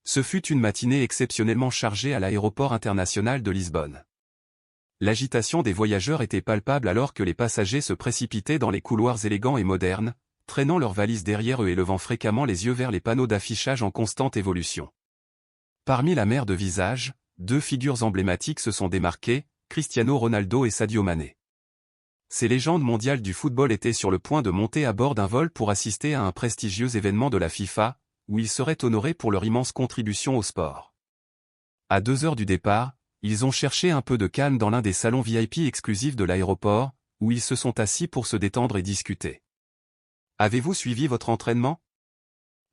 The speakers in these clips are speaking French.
Ce fut une matinée exceptionnellement chargée à l'aéroport international de Lisbonne. L'agitation des voyageurs était palpable alors que les passagers se précipitaient dans les couloirs élégants et modernes, traînant leurs valises derrière eux et levant fréquemment les yeux vers les panneaux d'affichage en constante évolution. Parmi la mer de visages, deux figures emblématiques se sont démarquées, Cristiano Ronaldo et Sadio Mané. Ces légendes mondiales du football étaient sur le point de monter à bord d'un vol pour assister à un prestigieux événement de la FIFA, où ils seraient honorés pour leur immense contribution au sport. À 2 heures du départ, ils ont cherché un peu de calme dans l'un des salons VIP exclusifs de l'aéroport, où ils se sont assis pour se détendre et discuter. « Avez-vous suivi votre entraînement ?»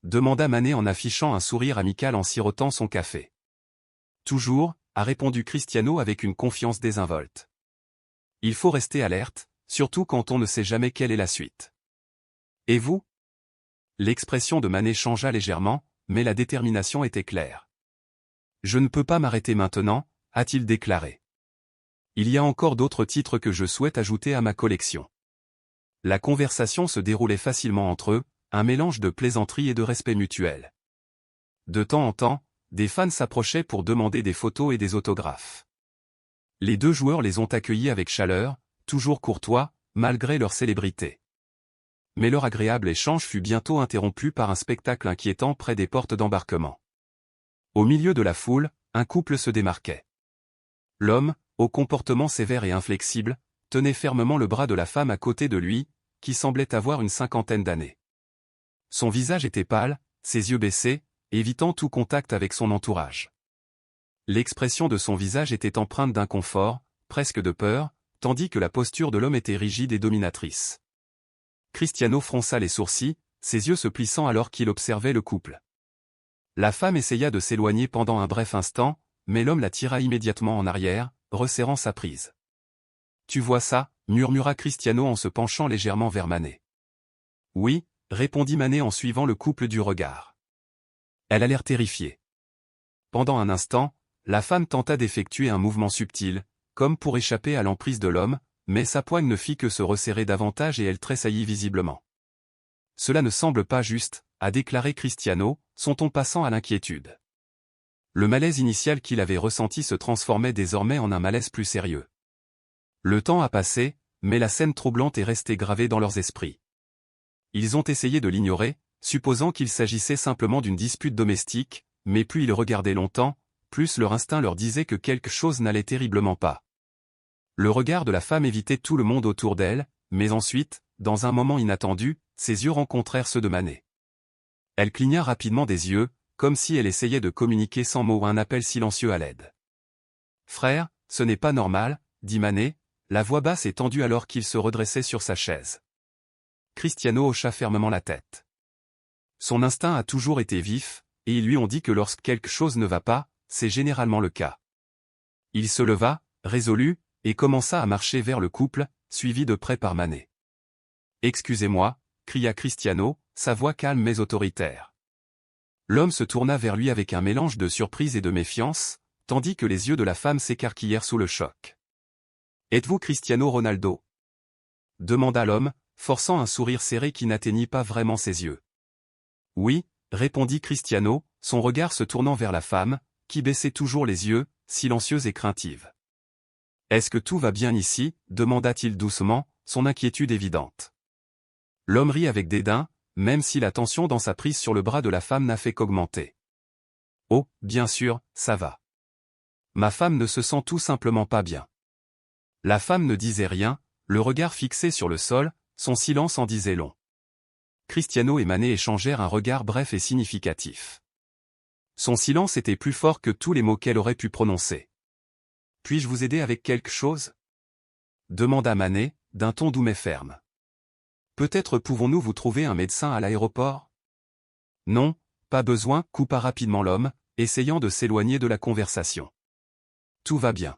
demanda Mané en affichant un sourire amical en sirotant son café. « Toujours », a répondu Cristiano avec une confiance désinvolte. « Il faut rester alerte, surtout quand on ne sait jamais quelle est la suite. »« Et vous ?» L'expression de Mané changea légèrement, mais la détermination était claire. « Je ne peux pas m'arrêter maintenant », a-t-il déclaré. « Il y a encore d'autres titres que je souhaite ajouter à ma collection. » La conversation se déroulait facilement entre eux, un mélange de plaisanterie et de respect mutuel. De temps en temps, des fans s'approchaient pour demander des photos et des autographes. Les deux joueurs les ont accueillis avec chaleur, toujours courtois, malgré leur célébrité. Mais leur agréable échange fut bientôt interrompu par un spectacle inquiétant près des portes d'embarquement. Au milieu de la foule, un couple se démarquait. L'homme, au comportement sévère et inflexible, tenait fermement le bras de la femme à côté de lui, qui semblait avoir une 50aine d'années. Son visage était pâle, ses yeux baissés, évitant tout contact avec son entourage. L'expression de son visage était empreinte d'inconfort, presque de peur, tandis que la posture de l'homme était rigide et dominatrice. Cristiano fronça les sourcils, ses yeux se plissant alors qu'il observait le couple. La femme essaya de s'éloigner pendant un bref instant, mais l'homme la tira immédiatement en arrière, resserrant sa prise. « Tu vois ça ?» murmura Cristiano en se penchant légèrement vers Mané. « Oui », répondit Mané en suivant le couple du regard. Elle a l'air terrifiée. Pendant un instant, la femme tenta d'effectuer un mouvement subtil, comme pour échapper à l'emprise de l'homme, mais sa poigne ne fit que se resserrer davantage et elle tressaillit visiblement. « Cela ne semble pas juste », a déclaré Cristiano, son ton passant à l'inquiétude. Le malaise initial qu'il avait ressenti se transformait désormais en un malaise plus sérieux. Le temps a passé, mais la scène troublante est restée gravée dans leurs esprits. Ils ont essayé de l'ignorer, supposant qu'il s'agissait simplement d'une dispute domestique, mais plus ils regardaient longtemps, plus leur instinct leur disait que quelque chose n'allait terriblement pas. Le regard de la femme évitait tout le monde autour d'elle, mais ensuite, dans un moment inattendu, ses yeux rencontrèrent ceux de Mané. Elle cligna rapidement des yeux, comme si elle essayait de communiquer sans mots un appel silencieux à l'aide. « Frère, ce n'est pas normal, » dit Mané, la voix basse et tendue alors qu'il se redressait sur sa chaise. Cristiano hocha fermement la tête. Son instinct a toujours été vif, et ils lui ont dit que lorsque quelque chose ne va pas, c'est généralement le cas. Il se leva, résolu, et commença à marcher vers le couple, suivi de près par Mané. « Excusez-moi » cria Cristiano, sa voix calme mais autoritaire. L'homme se tourna vers lui avec un mélange de surprise et de méfiance, tandis que les yeux de la femme s'écarquillèrent sous le choc. « Êtes-vous Cristiano Ronaldo ?» demanda l'homme, forçant un sourire serré qui n'atteignit pas vraiment ses yeux. « Oui » répondit Cristiano, son regard se tournant vers la femme, qui baissait toujours les yeux, silencieuse et craintive. « Est-ce que tout va bien ici » demanda-t-il doucement, son inquiétude évidente. L'homme rit avec dédain, même si la tension dans sa prise sur le bras de la femme n'a fait qu'augmenter. « Oh, bien sûr, ça va. Ma femme ne se sent tout simplement pas bien. » La femme ne disait rien, le regard fixé sur le sol, son silence en disait long. Cristiano et Mané échangèrent un regard bref et significatif. Son silence était plus fort que tous les mots qu'elle aurait pu prononcer. « Puis-je vous aider avec quelque chose ?» demanda Mané, d'un ton doux mais ferme. « Peut-être pouvons-nous vous trouver un médecin à l'aéroport ?»« Non, pas besoin » coupa rapidement l'homme, essayant de s'éloigner de la conversation. « Tout va bien.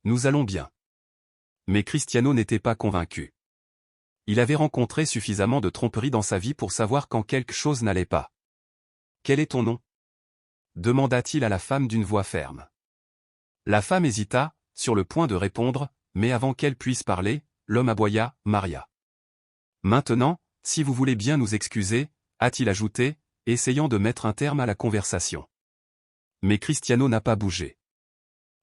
Nous allons bien. » Mais Cristiano n'était pas convaincu. Il avait rencontré suffisamment de tromperies dans sa vie pour savoir quand quelque chose n'allait pas. « Quel est ton nom » demanda-t-il à la femme d'une voix ferme. La femme hésita, sur le point de répondre, mais avant qu'elle puisse parler, l'homme aboya « Maria ». « Maintenant, si vous voulez bien nous excuser » a-t-il ajouté, essayant de mettre un terme à la conversation. Mais Cristiano n'a pas bougé.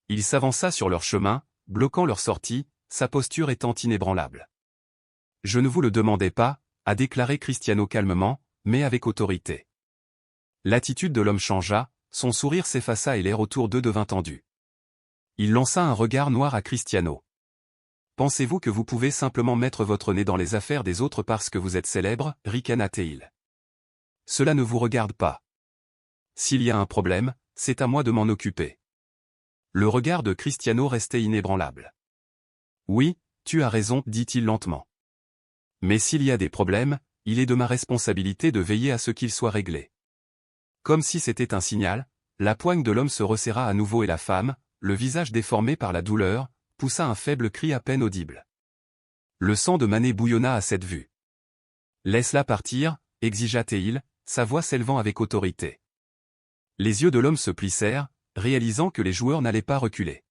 Il s'avança sur leur chemin, bloquant leur sortie, sa posture étant inébranlable. « Je ne vous le demandais pas », a déclaré Cristiano calmement, mais avec autorité. L'attitude de l'homme changea, son sourire s'effaça et l'air autour d'eux devint tendu. Il lança un regard noir à Cristiano. « Pensez-vous que vous pouvez simplement mettre votre nez dans les affaires des autres parce que vous êtes célèbre » ricana-t-il. « Cela ne vous regarde pas. S'il y a un problème, c'est à moi de m'en occuper. » Le regard de Cristiano restait inébranlable. « Oui, tu as raison, dit-il lentement. Mais s'il y a des problèmes, il est de ma responsabilité de veiller à ce qu'ils soient réglés. » Comme si c'était un signal, la poigne de l'homme se resserra à nouveau et la femme, le visage déformé par la douleur, poussa un faible cri à peine audible. Le sang de Mané bouillonna à cette vue. « Laisse-la partir » exigea-t-il, sa voix s'élevant avec autorité. Les yeux de l'homme se plissèrent, réalisant que les joueurs n'allaient pas reculer.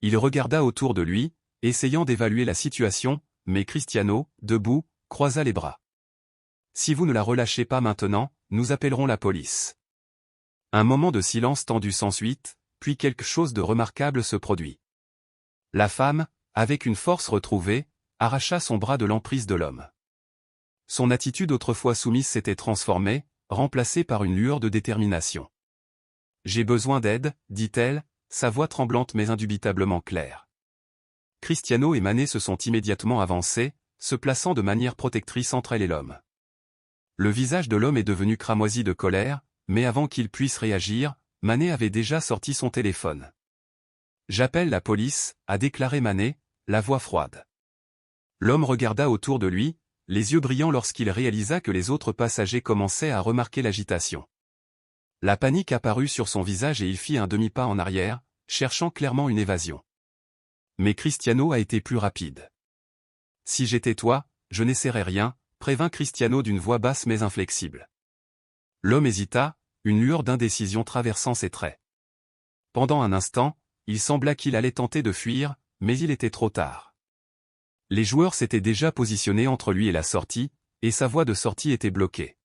Il regarda autour de lui, essayant d'évaluer la situation, mais Cristiano, debout, croisa les bras. « Si vous ne la relâchez pas maintenant, nous appellerons la police. » Un moment de silence tendu s'ensuit, puis quelque chose de remarquable se produit. La femme, avec une force retrouvée, arracha son bras de l'emprise de l'homme. Son attitude autrefois soumise s'était transformée, remplacée par une lueur de détermination. « J'ai besoin d'aide, » dit-elle, sa voix tremblante mais indubitablement claire. Cristiano et Mané se sont immédiatement avancés, se plaçant de manière protectrice entre elle et l'homme. Le visage de l'homme est devenu cramoisi de colère, mais avant qu'il puisse réagir, Mané avait déjà sorti son téléphone. « J'appelle la police » a déclaré Mané, la voix froide. L'homme regarda autour de lui, les yeux brillants lorsqu'il réalisa que les autres passagers commençaient à remarquer l'agitation. La panique apparut sur son visage et il fit un demi-pas en arrière, cherchant clairement une évasion. Mais Cristiano a été plus rapide. « Si j'étais toi, je n'essaierais rien », prévint Cristiano d'une voix basse mais inflexible. L'homme hésita, une lueur d'indécision traversant ses traits. Pendant un instant, il sembla qu'il allait tenter de fuir, mais il était trop tard. Les joueurs s'étaient déjà positionnés entre lui et la sortie, et sa voie de sortie était bloquée.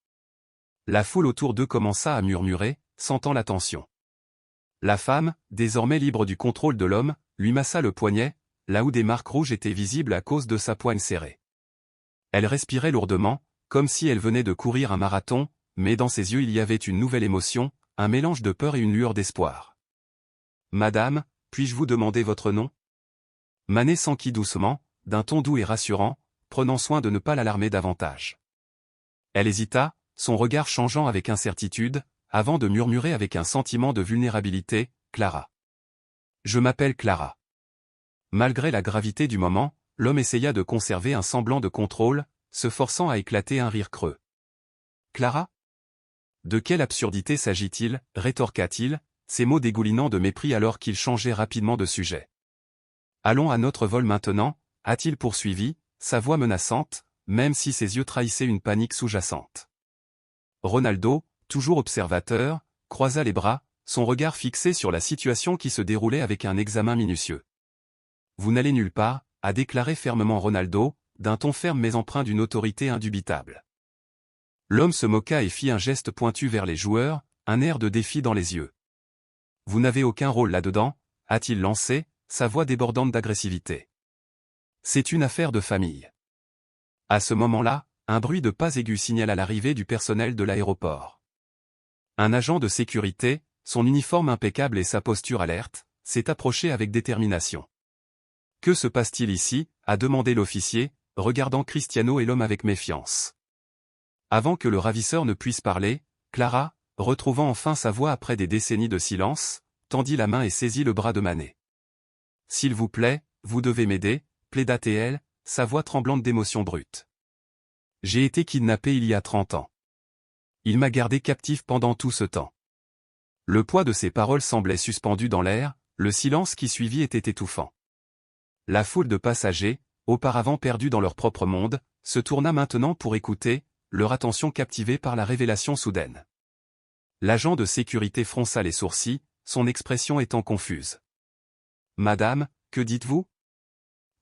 La foule autour d'eux commença à murmurer, sentant la tension. La femme, désormais libre du contrôle de l'homme, lui massa le poignet, là où des marques rouges étaient visibles à cause de sa poigne serrée. Elle respirait lourdement, comme si elle venait de courir un marathon, mais dans ses yeux il y avait une nouvelle émotion, un mélange de peur et une lueur d'espoir. « Madame, puis-je vous demander votre nom » Mané s'enquit doucement, d'un ton doux et rassurant, prenant soin de ne pas l'alarmer davantage. Elle hésita, son regard changeant avec incertitude, avant de murmurer avec un sentiment de vulnérabilité, « Clara. Je m'appelle Clara. » Malgré la gravité du moment, l'homme essaya de conserver un semblant de contrôle, se forçant à éclater un rire creux. « Clara ? De quelle absurdité s'agit-il » rétorqua-t-il, ses mots dégoulinant de mépris alors qu'il changeait rapidement de sujet. « Allons à notre vol maintenant » a-t-il poursuivi, sa voix menaçante, même si ses yeux trahissaient une panique sous-jacente. Ronaldo, toujours observateur, croisa les bras, son regard fixé sur la situation qui se déroulait avec un examen minutieux. « Vous n'allez nulle part » a déclaré fermement Ronaldo, d'un ton ferme mais empreint d'une autorité indubitable. L'homme se moqua et fit un geste pointu vers les joueurs, un air de défi dans les yeux. « Vous n'avez aucun rôle là-dedans » a-t-il lancé, sa voix débordante d'agressivité. « C'est une affaire de famille. » À ce moment-là, un bruit de pas aigus signala l'arrivée du personnel de l'aéroport. Un agent de sécurité, son uniforme impeccable et sa posture alerte, s'est approché avec détermination. « Que se passe-t-il ici » a demandé l'officier, regardant Cristiano et l'homme avec méfiance. Avant que le ravisseur ne puisse parler, Clara, retrouvant enfin sa voix après des décennies de silence, tendit la main et saisit le bras de Mané. « S'il vous plaît, vous devez m'aider » plaida-t-elle, sa voix tremblante d'émotion brute. « J'ai été kidnappée il y a 30 ans. Il m'a gardé captif pendant tout ce temps. » Le poids de ses paroles semblait suspendu dans l'air, le silence qui suivit était étouffant. La foule de passagers, auparavant perdus dans leur propre monde, se tourna maintenant pour écouter, leur attention captivée par la révélation soudaine. L'agent de sécurité fronça les sourcils, son expression étant confuse. « Madame, que dites-vous »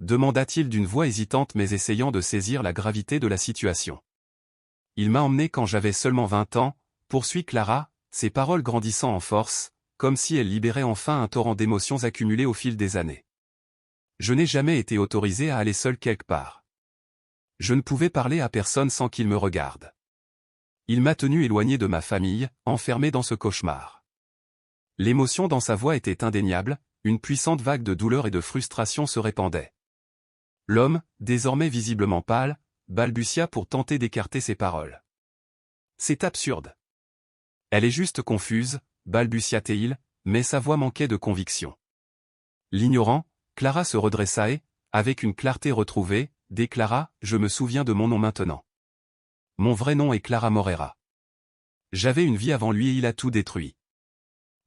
demanda-t-il d'une voix hésitante mais essayant de saisir la gravité de la situation. « Il m'a emmené quand j'avais seulement 20 ans, poursuit Clara, ses paroles grandissant en force, comme si elle libérait enfin un torrent d'émotions accumulées au fil des années. Je n'ai jamais été autorisé à aller seul quelque part. Je ne pouvais parler à personne sans qu'il me regarde. Il m'a tenu éloigné de ma famille, enfermé dans ce cauchemar. L'émotion dans sa voix était indéniable, une puissante vague de douleur et de frustration se répandait. L'homme, désormais visiblement pâle, balbutia pour tenter d'écarter ses paroles. C'est absurde. Elle est juste confuse, balbutia-t-il, mais sa voix manquait de conviction. L'ignorant, Clara se redressa et, avec une clarté retrouvée, déclara « Je me souviens de mon nom maintenant. Mon vrai nom est Clara Morera. J'avais une vie avant lui et il a tout détruit. »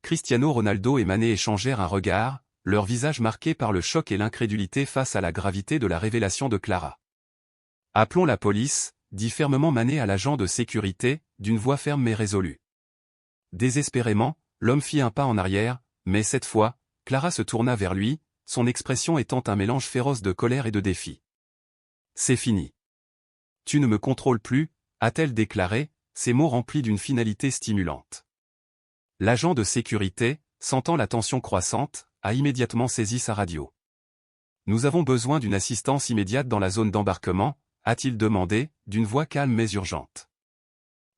Cristiano Ronaldo et Mané échangèrent un regard, leur visage marqué par le choc et l'incrédulité face à la gravité de la révélation de Clara. « Appelons la police », dit fermement Mané à l'agent de sécurité, d'une voix ferme mais résolue. Désespérément, l'homme fit un pas en arrière, mais cette fois, Clara se tourna vers lui, son expression étant un mélange féroce de colère et de défi. « C'est fini. Tu ne me contrôles plus », a-t-elle déclaré, ses mots remplis d'une finalité stimulante. L'agent de sécurité, sentant la tension croissante, a immédiatement saisi sa radio. « Nous avons besoin d'une assistance immédiate dans la zone d'embarquement », a-t-il demandé, d'une voix calme mais urgente.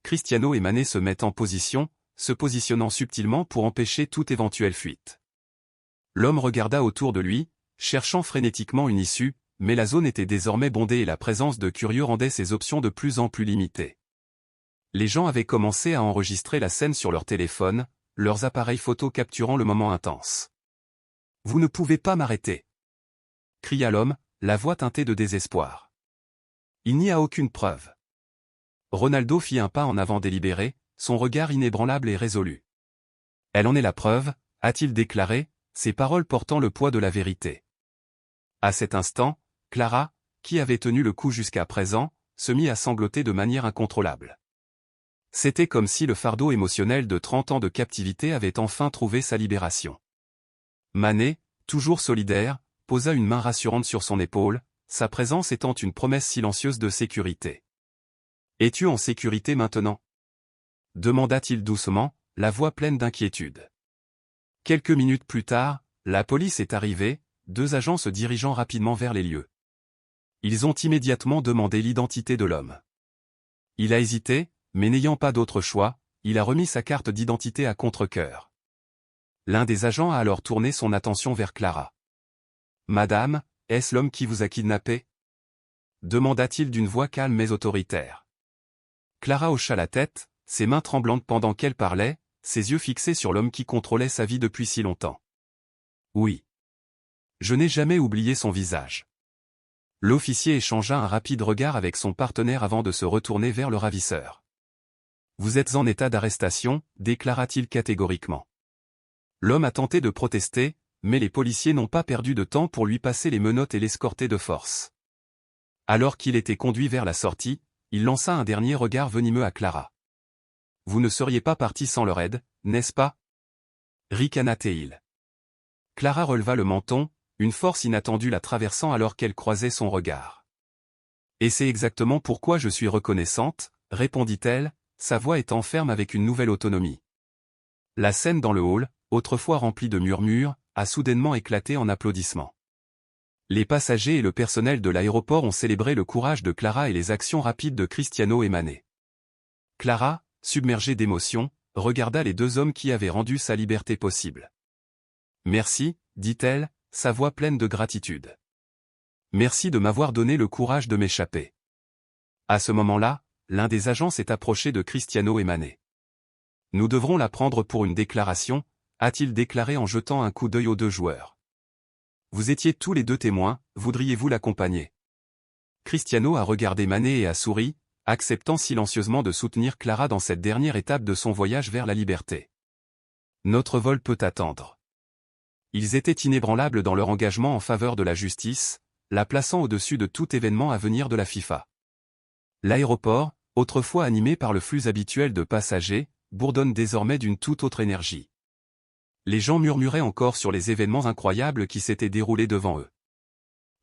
Cristiano et Mané se mettent en position, se positionnant subtilement pour empêcher toute éventuelle fuite. L'homme regarda autour de lui, cherchant frénétiquement une issue, mais la zone était désormais bondée et la présence de curieux rendait ses options de plus en plus limitées. Les gens avaient commencé à enregistrer la scène sur leur téléphone, leurs appareils photo capturant le moment intense. « Vous ne pouvez pas m'arrêter !» cria l'homme, la voix teintée de désespoir. « Il n'y a aucune preuve. » Ronaldo fit un pas en avant délibéré, son regard inébranlable et résolu. « Elle en est la preuve », a-t-il déclaré, ses paroles portant le poids de la vérité. À cet instant, Clara, qui avait tenu le coup jusqu'à présent, se mit à sangloter de manière incontrôlable. C'était comme si le fardeau émotionnel de 30 ans de captivité avait enfin trouvé sa libération. Mané, toujours solidaire, posa une main rassurante sur son épaule, sa présence étant une promesse silencieuse de sécurité. « Es-tu en sécurité maintenant ?» demanda-t-il doucement, la voix pleine d'inquiétude. Quelques minutes plus tard, la police est arrivée, 2 agents se dirigeant rapidement vers les lieux. Ils ont immédiatement demandé l'identité de l'homme. Il a hésité, mais n'ayant pas d'autre choix, il a remis sa carte d'identité à contre-cœur. L'un des agents a alors tourné son attention vers Clara. « Madame, est-ce l'homme qui vous a kidnappé ?» demanda-t-il d'une voix calme mais autoritaire. Clara hocha la tête, ses mains tremblantes pendant qu'elle parlait, ses yeux fixés sur l'homme qui contrôlait sa vie depuis si longtemps. « Oui. Je n'ai jamais oublié son visage. » L'officier échangea un rapide regard avec son partenaire avant de se retourner vers le ravisseur. « Vous êtes en état d'arrestation », déclara-t-il catégoriquement. L'homme a tenté de protester, mais les policiers n'ont pas perdu de temps pour lui passer les menottes et l'escorter de force. Alors qu'il était conduit vers la sortie, il lança un dernier regard venimeux à Clara. « Vous ne seriez pas parti sans leur aide, n'est-ce pas » ricana-t-il. Clara releva le menton, une force inattendue la traversant alors qu'elle croisait son regard. « Et c'est exactement pourquoi je suis reconnaissante, » répondit-elle, sa voix étant ferme avec une nouvelle autonomie. La scène dans le hall, autrefois remplie de murmures, a soudainement éclaté en applaudissements. Les passagers et le personnel de l'aéroport ont célébré le courage de Clara et les actions rapides de Cristiano et Mané. Clara, submergée d'émotion, regarda les 2 hommes qui avaient rendu sa liberté possible. « Merci », dit-elle, sa voix pleine de gratitude. « Merci de m'avoir donné le courage de m'échapper. » À ce moment-là, l'un des agents s'est approché de Cristiano et Mané. « Nous devrons la prendre pour une déclaration », a-t-il déclaré en jetant un coup d'œil aux 2 joueurs. « Vous étiez tous les 2 témoins, voudriez-vous l'accompagner ?» Cristiano a regardé Mané et a souri, acceptant silencieusement de soutenir Clara dans cette dernière étape de son voyage vers la liberté. « Notre vol peut attendre. » Ils étaient inébranlables dans leur engagement en faveur de la justice, la plaçant au-dessus de tout événement à venir de la FIFA. L'aéroport, autrefois animé par le flux habituel de passagers, bourdonne désormais d'une toute autre énergie. Les gens murmuraient encore sur les événements incroyables qui s'étaient déroulés devant eux.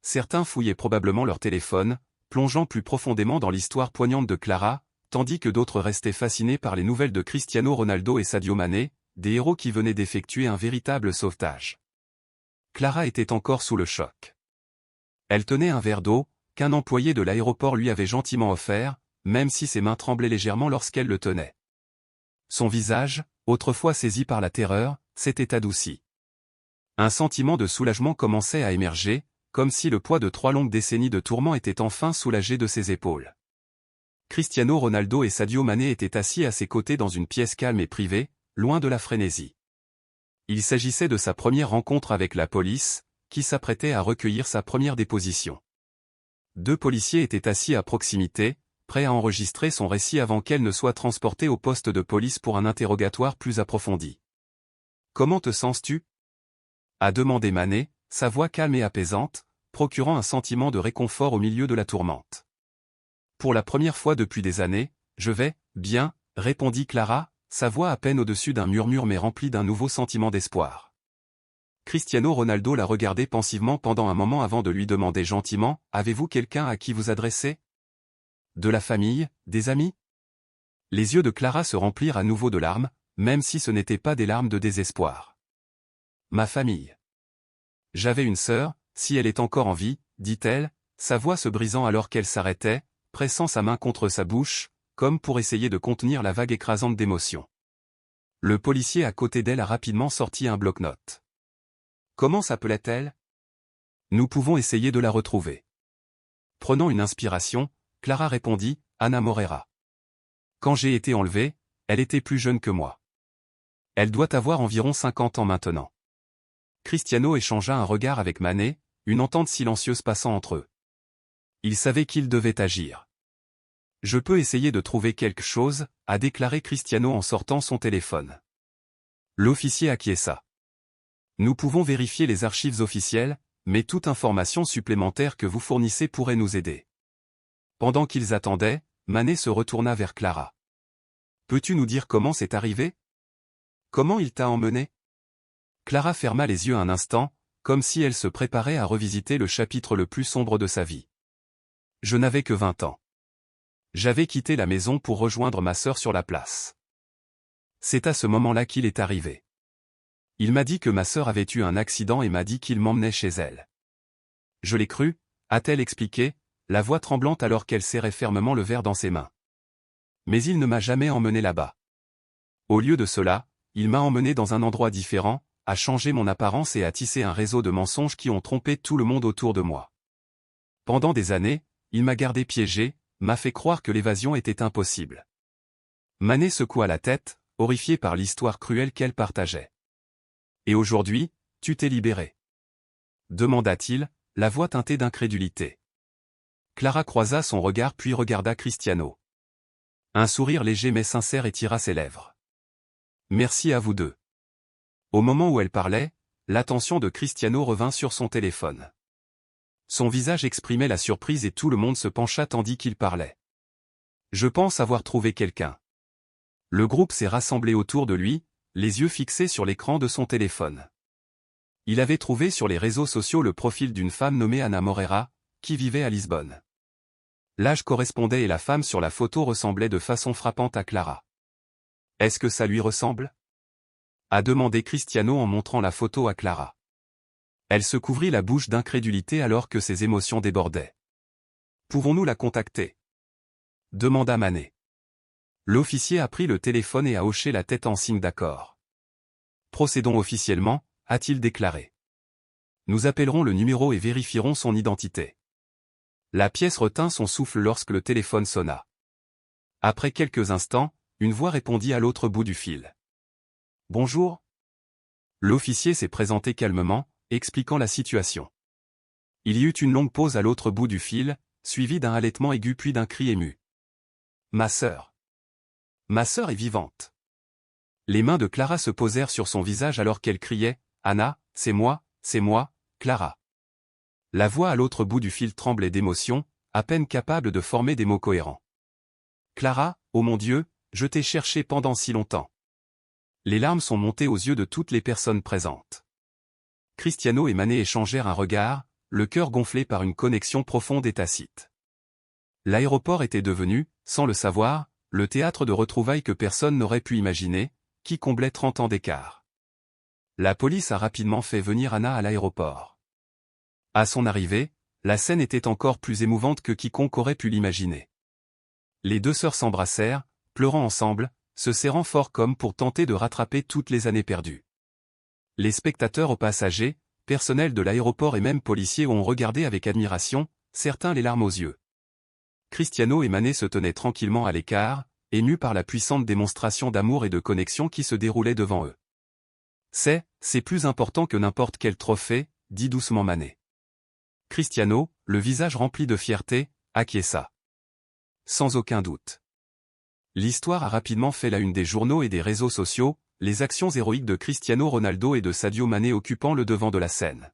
Certains fouillaient probablement leur téléphone, plongeant plus profondément dans l'histoire poignante de Clara, tandis que d'autres restaient fascinés par les nouvelles de Cristiano Ronaldo et Sadio Mané, des héros qui venaient d'effectuer un véritable sauvetage. Clara était encore sous le choc. Elle tenait un verre d'eau, qu'un employé de l'aéroport lui avait gentiment offert, même si ses mains tremblaient légèrement lorsqu'elle le tenait. Son visage, autrefois saisi par la terreur, s'était adouci. Un sentiment de soulagement commençait à émerger, comme si le poids de 3 longues décennies de tourments était enfin soulagé de ses épaules. Cristiano Ronaldo et Sadio Mané étaient assis à ses côtés dans une pièce calme et privée, loin de la frénésie. Il s'agissait de sa première rencontre avec la police, qui s'apprêtait à recueillir sa première déposition. 2 policiers étaient assis à proximité, prêts à enregistrer son récit avant qu'elle ne soit transportée au poste de police pour un interrogatoire plus approfondi. « Comment te sens-tu » a demandé Mané, sa voix calme et apaisante, procurant un sentiment de réconfort au milieu de la tourmente. « Pour la première fois depuis des années, je vais, bien, répondit Clara, sa voix à peine au-dessus d'un murmure mais remplie d'un nouveau sentiment d'espoir. Cristiano Ronaldo la regardait pensivement pendant un moment avant de lui demander gentiment « Avez-vous quelqu'un à qui vous adresser ? De la famille, des amis ?» Les yeux de Clara se remplirent à nouveau de larmes, même si ce n'étaient pas des larmes de désespoir. « Ma famille. J'avais une sœur, si elle est encore en vie, dit-elle, sa voix se brisant alors qu'elle s'arrêtait, pressant sa main contre sa bouche, comme pour essayer de contenir la vague écrasante d'émotion. Le policier à côté d'elle a rapidement sorti un bloc-notes. Comment s'appelait-elle ? Nous pouvons essayer de la retrouver. Prenant une inspiration, Clara répondit, Ana Moreira. Quand j'ai été enlevée, elle était plus jeune que moi. Elle doit avoir environ 50 ans maintenant. Cristiano échangea un regard avec Mané, une entente silencieuse passant entre eux. Il savait qu'il devait agir. Je peux essayer de trouver quelque chose, a déclaré Cristiano en sortant son téléphone. L'officier acquiesça. Nous pouvons vérifier les archives officielles, mais toute information supplémentaire que vous fournissez pourrait nous aider. Pendant qu'ils attendaient, Mané se retourna vers Clara. Peux-tu nous dire comment c'est arrivé ? Comment il t'a emmené ? Clara ferma les yeux un instant, comme si elle se préparait à revisiter le chapitre le plus sombre de sa vie. Je n'avais que 20 ans. J'avais quitté la maison pour rejoindre ma sœur sur la place. C'est à ce moment-là qu'il est arrivé. Il m'a dit que ma sœur avait eu un accident et m'a dit qu'il m'emmenait chez elle. Je l'ai cru, a-t-elle expliqué, la voix tremblante alors qu'elle serrait fermement le verre dans ses mains. Mais il ne m'a jamais emmené là-bas. Au lieu de cela, il m'a emmené dans un endroit différent, a changé mon apparence et a tissé un réseau de mensonges qui ont trompé tout le monde autour de moi. Pendant des années, il m'a gardé piégé, m'a fait croire que l'évasion était impossible. Mané secoua la tête, horrifié par l'histoire cruelle qu'elle partageait. Et aujourd'hui, tu t'es libéré ? Demanda-t-il, la voix teintée d'incrédulité. Clara croisa son regard puis regarda Cristiano. Un sourire léger mais sincère étira ses lèvres. Merci à vous deux. Au moment où elle parlait, l'attention de Cristiano revint sur son téléphone. Son visage exprimait la surprise et tout le monde se pencha tandis qu'il parlait. Je pense avoir trouvé quelqu'un. Le groupe s'est rassemblé autour de lui, les yeux fixés sur l'écran de son téléphone. Il avait trouvé sur les réseaux sociaux le profil d'une femme nommée Ana Moreira, qui vivait à Lisbonne. L'âge correspondait et la femme sur la photo ressemblait de façon frappante à Clara. Est-ce que ça lui ressemble ? A demandé Cristiano en montrant la photo à Clara. Elle se couvrit la bouche d'incrédulité alors que ses émotions débordaient. Pouvons-nous la contacter ? Demanda Mané. L'officier a pris le téléphone et a hoché la tête en signe d'accord. Procédons officiellement, a-t-il déclaré. Nous appellerons le numéro et vérifierons son identité. La pièce retint son souffle lorsque le téléphone sonna. Après quelques instants, une voix répondit à l'autre bout du fil. Bonjour. L'officier s'est présenté calmement, expliquant la situation. Il y eut une longue pause à l'autre bout du fil, suivie d'un halètement aigu puis d'un cri ému. Ma sœur. Ma sœur est vivante. Les mains de Clara se posèrent sur son visage alors qu'elle criait « Anna, c'est moi, Clara ». La voix à l'autre bout du fil tremblait d'émotion, à peine capable de former des mots cohérents. « Clara, oh mon Dieu, je t'ai cherché pendant si longtemps. » Les larmes sont montées aux yeux de toutes les personnes présentes. Cristiano et Mané échangèrent un regard, le cœur gonflé par une connexion profonde et tacite. L'aéroport était devenu, sans le savoir, le théâtre de retrouvailles que personne n'aurait pu imaginer, qui comblait 30 ans d'écart. La police a rapidement fait venir Anna à l'aéroport. À son arrivée, la scène était encore plus émouvante que quiconque aurait pu l'imaginer. Les deux sœurs s'embrassèrent, pleurant ensemble, se serrant fort comme pour tenter de rattraper toutes les années perdues. Les spectateurs aux passagers, personnel de l'aéroport et même policiers ont regardé avec admiration, certains les larmes aux yeux. Cristiano et Mané se tenaient tranquillement à l'écart, émus par la puissante démonstration d'amour et de connexion qui se déroulait devant eux. C'est plus important que n'importe quel trophée, dit doucement Mané. Cristiano, le visage rempli de fierté, acquiesça. Sans aucun doute. L'histoire a rapidement fait la une des journaux et des réseaux sociaux, les actions héroïques de Cristiano Ronaldo et de Sadio Mané occupant le devant de la scène.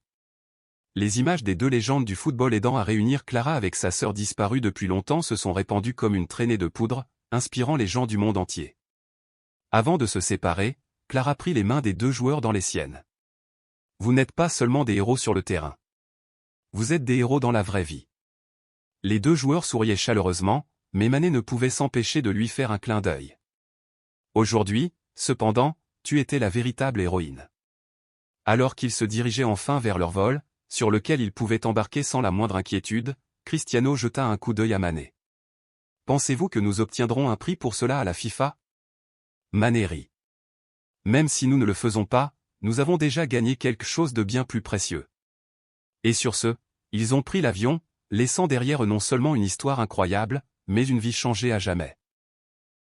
Les images des deux légendes du football aidant à réunir Clara avec sa sœur disparue depuis longtemps se sont répandues comme une traînée de poudre, inspirant les gens du monde entier. Avant de se séparer, Clara prit les mains des deux joueurs dans les siennes. Vous n'êtes pas seulement des héros sur le terrain. Vous êtes des héros dans la vraie vie. Les deux joueurs souriaient chaleureusement, mais Mané ne pouvait s'empêcher de lui faire un clin d'œil. Aujourd'hui, cependant, tu étais la véritable héroïne. Alors qu'ils se dirigeaient enfin vers leur vol, sur lequel ils pouvaient embarquer sans la moindre inquiétude, Cristiano jeta un coup d'œil à Mané. Pensez-vous que nous obtiendrons un prix pour cela à la FIFA? Mané rit. Même si nous ne le faisons pas, nous avons déjà gagné quelque chose de bien plus précieux. Et sur ce, ils ont pris l'avion, laissant derrière eux non seulement une histoire incroyable, mais une vie changée à jamais.